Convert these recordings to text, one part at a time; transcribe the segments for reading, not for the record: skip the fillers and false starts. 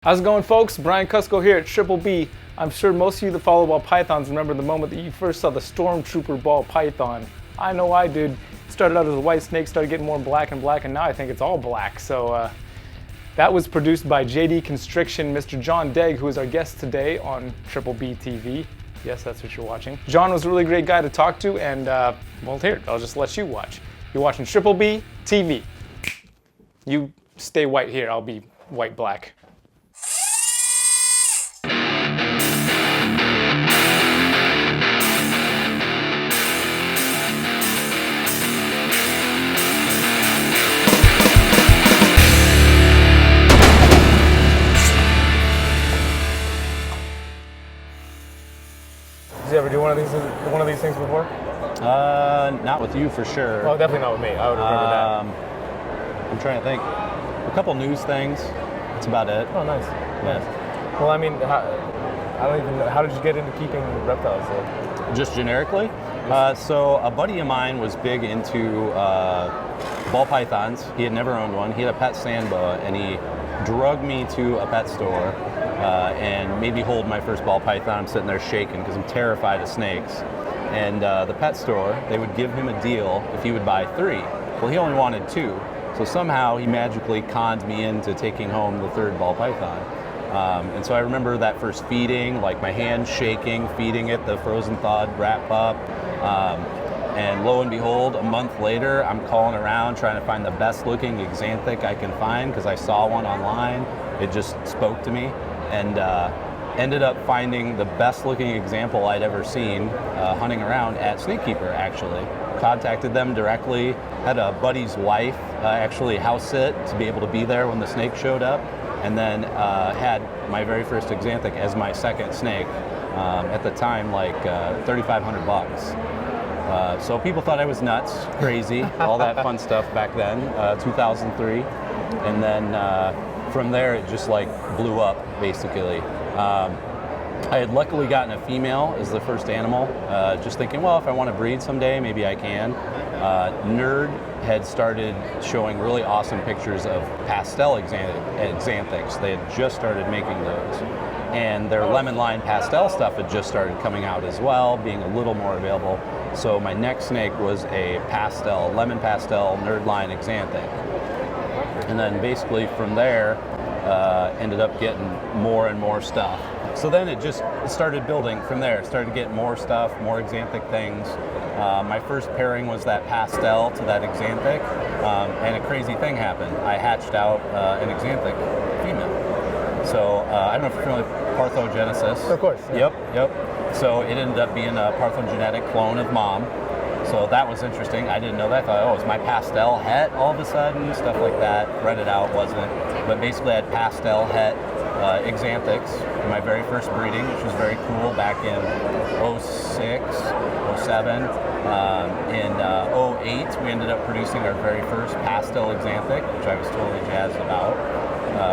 How's it going, folks? Brian Cusco here at Triple B. I'm sure most of you that follow ball pythons remember the moment that you first saw the Stormtrooper ball python. I know I did. It started out as a white snake, started getting more black, and now I think it's all black. So that was produced by JD Constriction, Mr. John Dague, who is our guest today on Triple B TV. Yes, that's what you're watching. John was a really great guy to talk to, and well, here, I'll just let you watch. You're watching Triple B TV. You stay white here, I'll be white-black. Did you ever do one of these things before? Not with you for sure. Oh, definitely not with me. I would remember that. I'm trying to think. A couple news things. That's about it. Oh, nice. Yeah. Nice. Well, I mean, I don't even know. How did you get into keeping reptiles? Just generically? So a buddy of mine was big into ball pythons. He had never owned one. He had a pet sand boa, and he drugged me to a pet store and made me hold my first ball python. I'm sitting there shaking because I'm terrified of snakes. And the pet store, they would give him a deal if he would buy 3. Well, he only wanted 2. So somehow he magically conned me into taking home the 3rd ball python. And so I remember that first feeding, like my hands shaking, feeding it the frozen thawed wrap pup. And lo and behold, a month later, I'm calling around trying to find the best looking Axanthic I can find because I saw one online. It just spoke to me, and ended up finding the best looking example I'd ever seen hunting around at Snakekeeper, actually. Contacted them directly, had a buddy's wife actually house sit to be able to be there when the snake showed up, and then had my very first Axanthic as my second snake. At the time, like $3,500. So people thought I was nuts, crazy, all that fun stuff back then, 2003. And then from there, it just like blew up, basically. I had luckily gotten a female as the first animal, just thinking, well, if I want to breed someday, maybe I can. Nerd had started showing really awesome pictures of pastel Axanthics. They had just started making those. And their lemon line pastel stuff had just started coming out as well, being a little more available. So my next snake was a lemon pastel nerd line Axanthic. And then basically from there, ended up getting more and more stuff. So then it just started building from there. Started getting more stuff, more Axanthic things. My first pairing was that pastel to that Axanthic, and a crazy thing happened. I hatched out an Axanthic female. So I don't know if you're familiar with parthogenesis. Of course. Yeah. Yep. So it ended up being a parthenogenetic clone of mom. So that was interesting. I didn't know that. I thought, oh, it's my pastel het all of a sudden, stuff like that. Read it out, wasn't. But basically I had pastel het Axanthics in my very first breeding, which was very cool back in 06, 07. In 08, we ended up producing our very first pastel Axanthic, which I was totally jazzed about.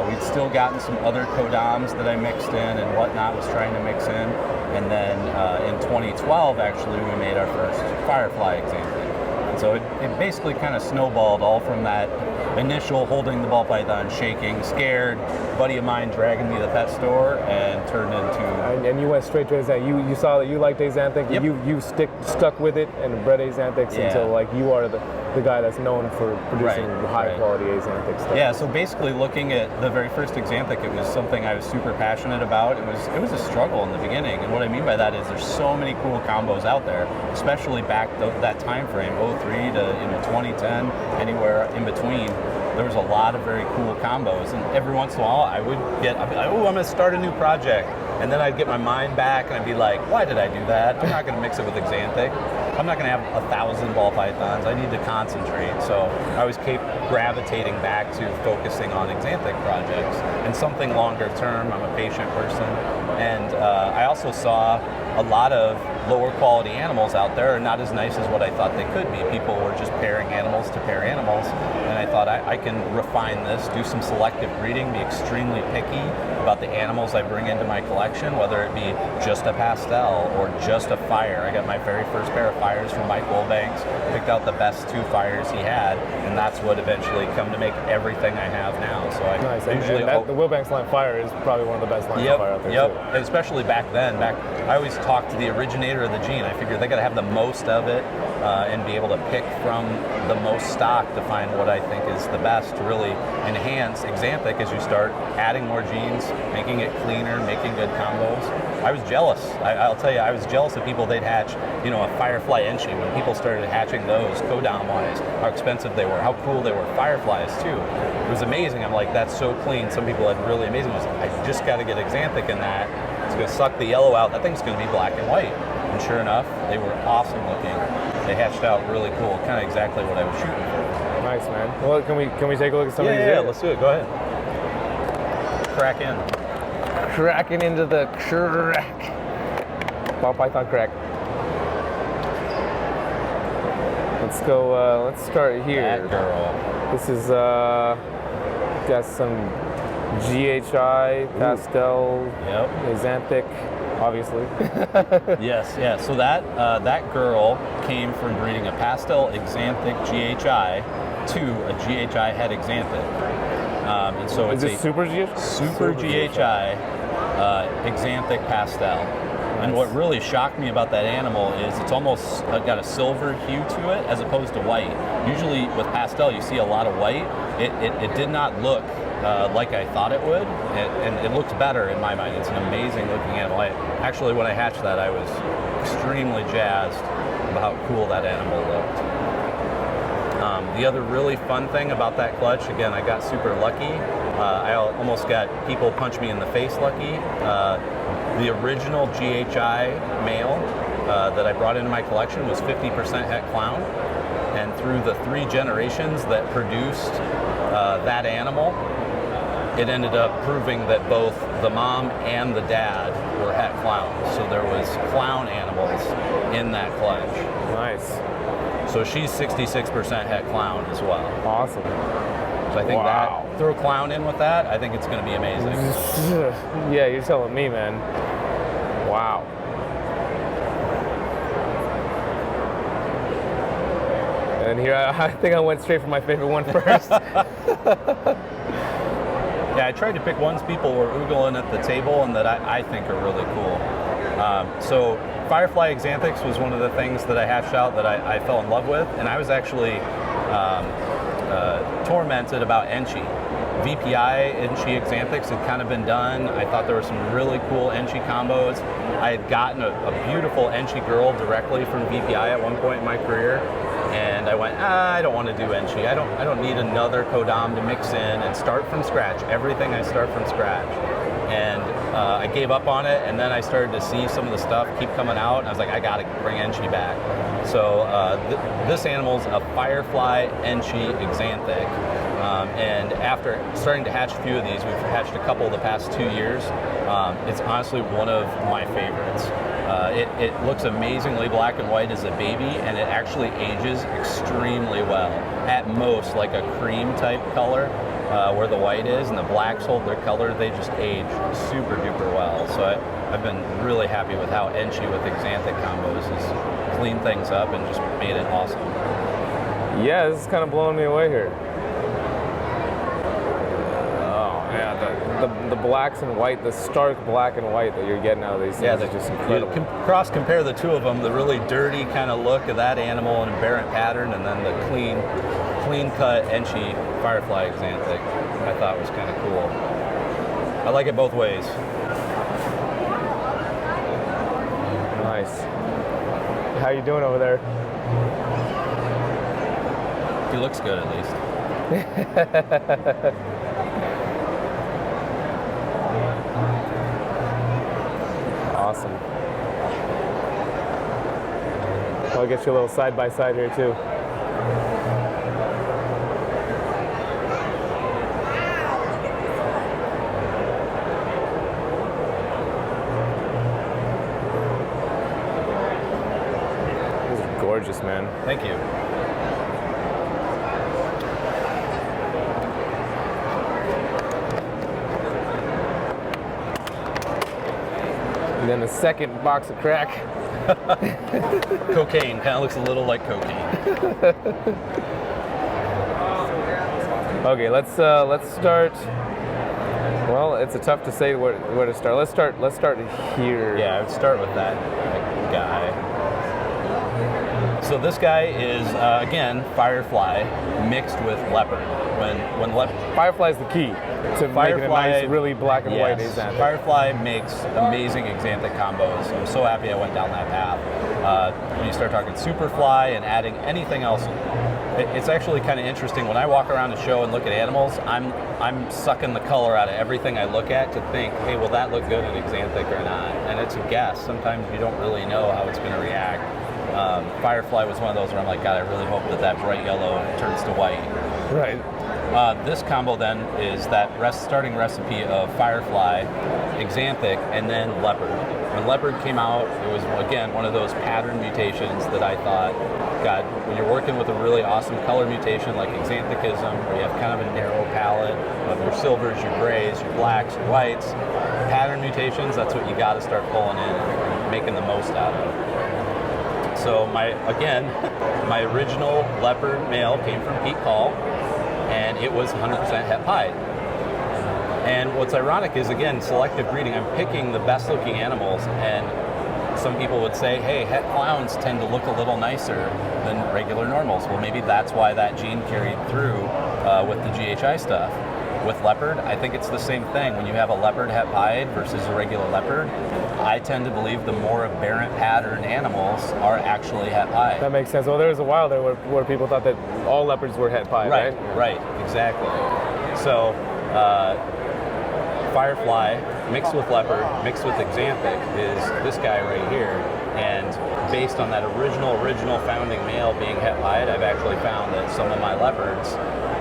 We'd still gotten some other codoms that I mixed in and whatnot, was trying to mix in. And then in 2012, actually, we made our first Firefly Axanthic. And so it basically kind of snowballed all from that initial holding the ball python, shaking, scared, buddy of mine dragging me to the pet store, and turned into... And you went straight to Axanthic. You saw that you liked Axanthic, yep. you stuck with it and bred Axanthics until like you are the guy that's known for producing high quality Axanthic stuff. Yeah, so basically looking at the very first Axanthic, it was something I was super passionate about. It was a struggle in the beginning, and what I mean by that is there's so many cool combos out there, especially back that time frame, 03 to 2010, anywhere in between. There was a lot of very cool combos, and every once in a while I would get, I'd be like, oh, I'm gonna start a new project, and then I'd get my mind back and I'd be like, why did I do that? I'm not gonna mix it with Axanthic. I'm not gonna have 1,000 ball pythons. I need to concentrate. So I always keep gravitating back to focusing on Axanthic projects and something longer term. I'm a patient person, and I also saw a lot of lower quality animals out there are not as nice as what I thought they could be. People were just pairing animals to pair animals, and I thought I can refine this, do some selective breeding, be extremely picky about the animals I bring into my collection, whether it be just a pastel or just a fire. I got my very first pair of fires from Mike Wilbanks, picked out the best 2 fires he had, and that's what eventually come to make everything I have now. So I usually the Wilbanks line fire is probably one of the best lines of fire out there too. And especially back then. I always talked to the originator of the gene. I figured they got to have the most of it and be able to pick from the most stock to find what I think is the best to really enhance Axanthic as you start adding more genes, making it cleaner, making good combos. I was jealous. I'll tell you, I was jealous of people they'd hatch, a Firefly Enchi. When people started hatching those, codom-wise, how expensive they were, how cool they were. Fireflies too. It was amazing. I'm like, that's so clean. Some people had really amazing ones. I just got to get Axanthic in that. It's going to suck the yellow out. That thing's going to be black and white. And sure enough, they were awesome looking. They hatched out really cool, kind of exactly what I was shooting for. Nice, man. Well, can we take a look at some of these? Yeah, let's do it. Go ahead. Crack in. Cracking into the crack. Ball python crack. Let's go. Let's start here. That girl. This is got some GHI, pastel, Axanthic, obviously. Yes, yeah. So that girl came from breeding a pastel Axanthic GHI to a GHI het Axanthic. And so it's a super GHI? Super GHI Axanthic pastel. Nice. And what really shocked me about that animal is it's almost got a silver hue to it as opposed to white. Usually with pastel you see a lot of white. It did not look like I thought it would, and it looked better in my mind. It's an amazing looking animal. Actually, when I hatched that, I was extremely jazzed about how cool that animal looked. The other really fun thing about that clutch, again, I got super lucky. I almost got people punch me in the face lucky. The original GHI male that I brought into my collection was 50% het clown, and through the 3 generations that produced that animal, it ended up proving that both the mom and the dad were het clowns. So there was clown animals in that clutch. Nice. So she's 66% het clown as well. Awesome. So I think that, throw a clown in with that, I think it's going to be amazing. Yeah, you're telling me, man. Wow. And here, I think I went straight for my favorite one first. Yeah, I tried to pick ones people were oogling at the table and that I think are really cool. So Firefly Axanthics was one of the things that I hatched out that I fell in love with, and I was actually tormented about Enchi. VPI Enchi Axanthics had kind of been done. I thought there were some really cool Enchi combos. I had gotten a beautiful Enchi girl directly from VPI at one point in my career, and I went, I don't want to do Enchi. I don't need another codom to mix in and start from scratch. Everything I start from scratch. And I gave up on it, and then I started to see some of the stuff keep coming out, and I was like, I gotta bring Enchi back. So this animal's a Firefly Enchi Axanthic. And after starting to hatch a few of these, we've hatched a couple the past 2 years. It's honestly one of my favorites. It looks amazingly black and white as a baby, and it actually ages extremely well. At most, like a cream type color, where the white is and the blacks hold their color, they just age super duper well. So I've been really happy with how Enchi with Axanthic combos has cleaned things up and just made it awesome. Yeah, this is kind of blowing me away here. The blacks and white, the stark black and white that you're getting out of these things is just incredible. You cross compare the two of them, the really dirty kind of look of that animal in aberrant pattern, and then the clean cut Enchi Firefly Axanthic, I thought was kind of cool. I like it both ways. Nice. How you doing over there? He looks good at least. Awesome. I'll get you a little side by side here too. gorgeous, man. Thank you. And then the second box of crack. Cocaine, kind of looks a little like cocaine. Okay, let's start. Well, it's tough to say where to start. Let's start here. Yeah, I would start with that guy. So this guy is again Firefly mixed with Leopard. When Firefly is the key to making a nice, really black and white Axanthic. Firefly makes amazing Axanthic combos. I'm so happy I went down that path. When you start talking Superfly and adding anything else, it's actually kind of interesting. When I walk around the show and look at animals, I'm sucking the color out of everything I look at to think, hey, will that look good in Axanthic or not? And it's a guess. Sometimes you don't really know how it's going to react. Firefly was one of those where I'm like, God, I really hope that bright yellow turns to white. Right. This combo then is that starting recipe of Firefly, Axanthic, and then Leopard. When Leopard came out, it was, again, one of those pattern mutations that I thought, God, when you're working with a really awesome color mutation like Axanthicism, where you have kind of a narrow palette of your silvers, your grays, your blacks, your whites, pattern mutations, that's what you got to start pulling in and making the most out of. So my original Leopard male came from Pete Call, and it was 100% het pied. And what's ironic is, again, selective breeding, I'm picking the best looking animals, and some people would say, hey, het clowns tend to look a little nicer than regular normals. Well, maybe that's why that gene carried through with the GHI stuff. With Leopard, I think it's the same thing. When you have a Leopard het pied versus a regular Leopard, I tend to believe the more aberrant pattern animals are actually het pied. That makes sense. Well, there was a while there where people thought that all leopards were het pied, right? Right, exactly. So, Firefly mixed with Leopard, mixed with Axanthic is this guy right here. And based on that original founding male being het pied, I've actually found that some of my Leopards,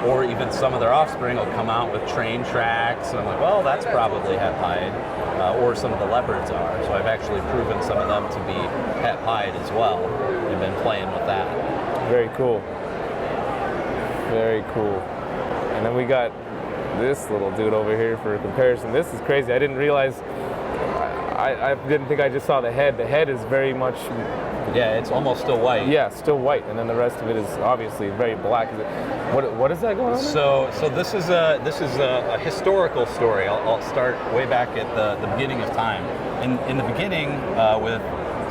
or even some of their offspring, will come out with train tracks, and I'm like, well, that's probably het pied, or some of the Leopards are. So I've actually proven some of them to be het pied as well, and been playing with that. Very cool. Very cool. And then we got this little dude over here for comparison. This is crazy. I didn't realize, I didn't think I just saw the head. The head is very much... Yeah, it's almost still white. Yeah, still white, and then the rest of it is obviously very black. What is that going on? So this is a historical story. I'll start way back at the beginning of time. In the beginning, with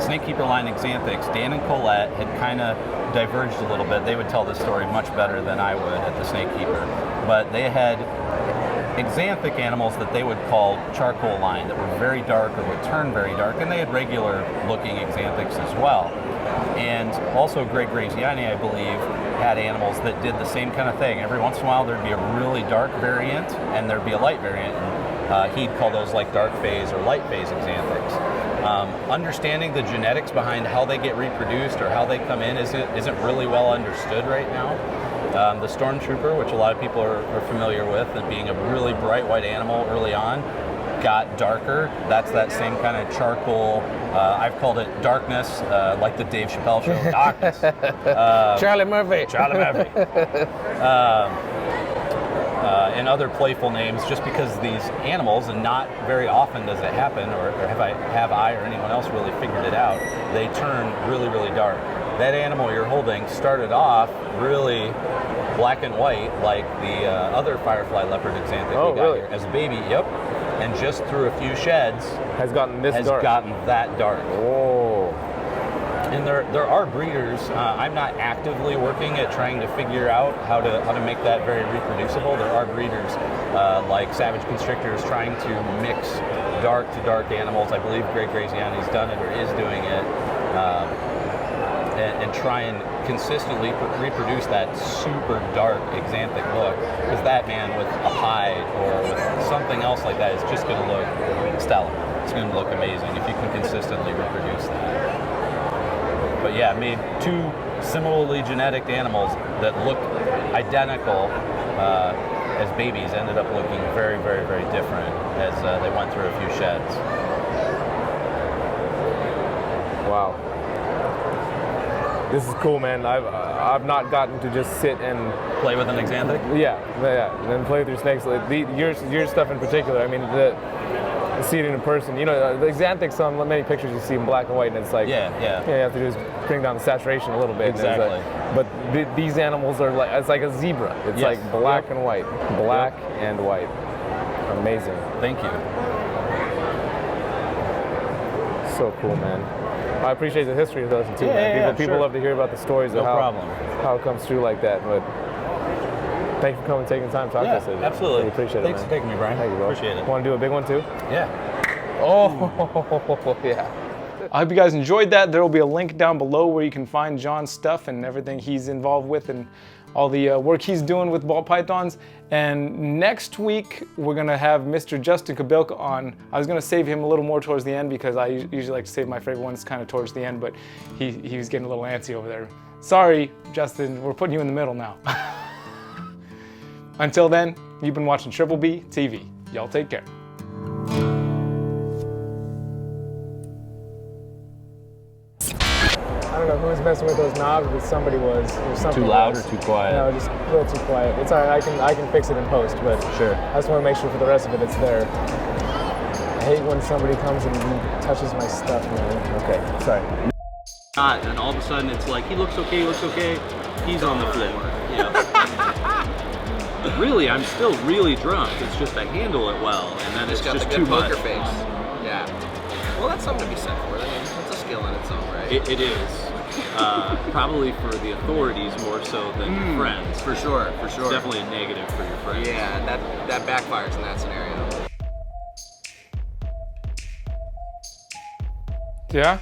Snakekeeper line Axanthics, Dan and Colette had kind of diverged a little bit. They would tell this story much better than I would at the Snakekeeper, but they had Axanthic animals that they would call charcoal line that were very dark or would turn very dark, and they had regular looking Axanthics as well. And also Greg Graziani, I believe, had animals that did the same kind of thing. Every once in a while there'd be a really dark variant and there'd be a light variant, and he'd call those like dark phase or light phase Axanthics. Understanding the genetics behind how they get reproduced or how they come in isn't really well understood right now. The Stormtrooper, which a lot of people are familiar with, and being a really bright white animal early on, got darker. That's that same kind of charcoal, I've called it darkness, like the Dave Chappelle show, darkness. Charlie Murphy. Charlie Murphy. And other playful names, just because these animals, and not very often does it happen, or have I or anyone else really figured it out, they turn really, really dark. That animal you're holding started off really black and white, like the other Firefly Leopard Axanthic we got really? here. As a baby, yep. And just through a few sheds, Has gotten that dark. Oh. And there are breeders. I'm not actively working at trying to figure out how to make that very reproducible. There are breeders like Savage Constrictors trying to mix dark to dark animals. I believe Greg Graziani's done it or is doing it. And try and consistently reproduce that super dark Axanthic look, because that, man, with a hide or with something else like that is just going to look stellar. It's going to look amazing if you can consistently reproduce that. But yeah, made two similarly genetic animals that looked identical as babies ended up looking very, very, very different as they went through a few sheds. Wow. this is cool, man. I've not gotten to just sit and Play with an Axanthic? yeah, and then play with your snakes. Like your stuff in particular. I mean, see it in person. You know, the Axanthics on many pictures you see in black and white, and it's like Yeah. you have to do is bring down the saturation a little bit. Exactly. But these animals are like, it's like a zebra. It's Yes. like black and white, black and white. Amazing. Thank you. So cool, man. I appreciate the history of those too, man. Yeah, People sure. love to hear about the stories No of problem. how it comes through like that. But thank you for coming and taking the time to talk to us today. Absolutely. Really appreciate Thanks it, for man. taking me, Brian. Thank you, bro. Appreciate it. Want to do a big one too? Yeah. Oh, yeah. I hope you guys enjoyed that. There will be a link down below where you can find John's stuff and everything he's involved with and all the work he's doing with ball pythons. And next week, we're gonna have Mr. Justin Kabilka on. I was gonna save him a little more towards the end because I usually like to save my favorite ones kind of towards the end, but he was getting a little antsy over there. Sorry, Justin, we're putting you in the middle now. Until then, you've been watching Triple B TV. Y'all take care. I don't know who was messing with those knobs, but somebody was. Too loud or too quiet? No, just a little too quiet. It's all right. I can fix it in post, but Sure. I just want to make sure for the rest of it it's there. I hate when somebody comes and touches my stuff, man. Okay, sorry. And all of a sudden it's like, he looks okay, he's on the floor. Yeah. Really, I'm still really drunk. It's just I handle it well, and then it's got just the too good much. poker face. Yeah. Well, that's something to be said for it. I mean, it's a skill in its own right. It is. Probably for the authorities more so than your friends. For sure, for sure. It's definitely a negative for your friends. Yeah, and that backfires in that scenario. Yeah?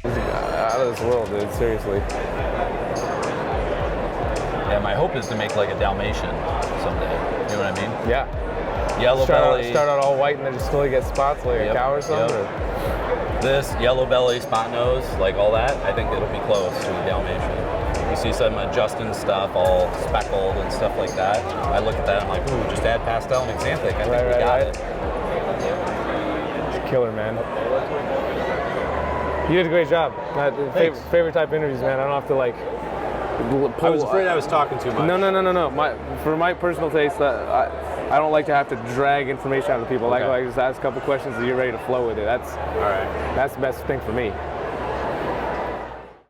Out of this world, dude. Seriously. Yeah, my hope is to make like a Dalmatian someday. You know what I mean? Yeah. Yellow belly. Start out all white and then just slowly get spots like a cow or something. Yep. This yellow belly, spot nose, like all that. I think it'll be close to a Dalmatian. You see some of Justin's stuff all speckled and stuff like that. I look at that, I'm like, ooh, just add pastel and Axanthic. I think we got it. It's killer, man. You did a great job. Favorite type of interviews, man. I don't have to like. I was afraid I was talking too much. No. For my personal taste, I don't like to have to drag information out of people. Okay. Like just ask a couple questions and you're ready to flow with it. That's All right. That's the best thing for me.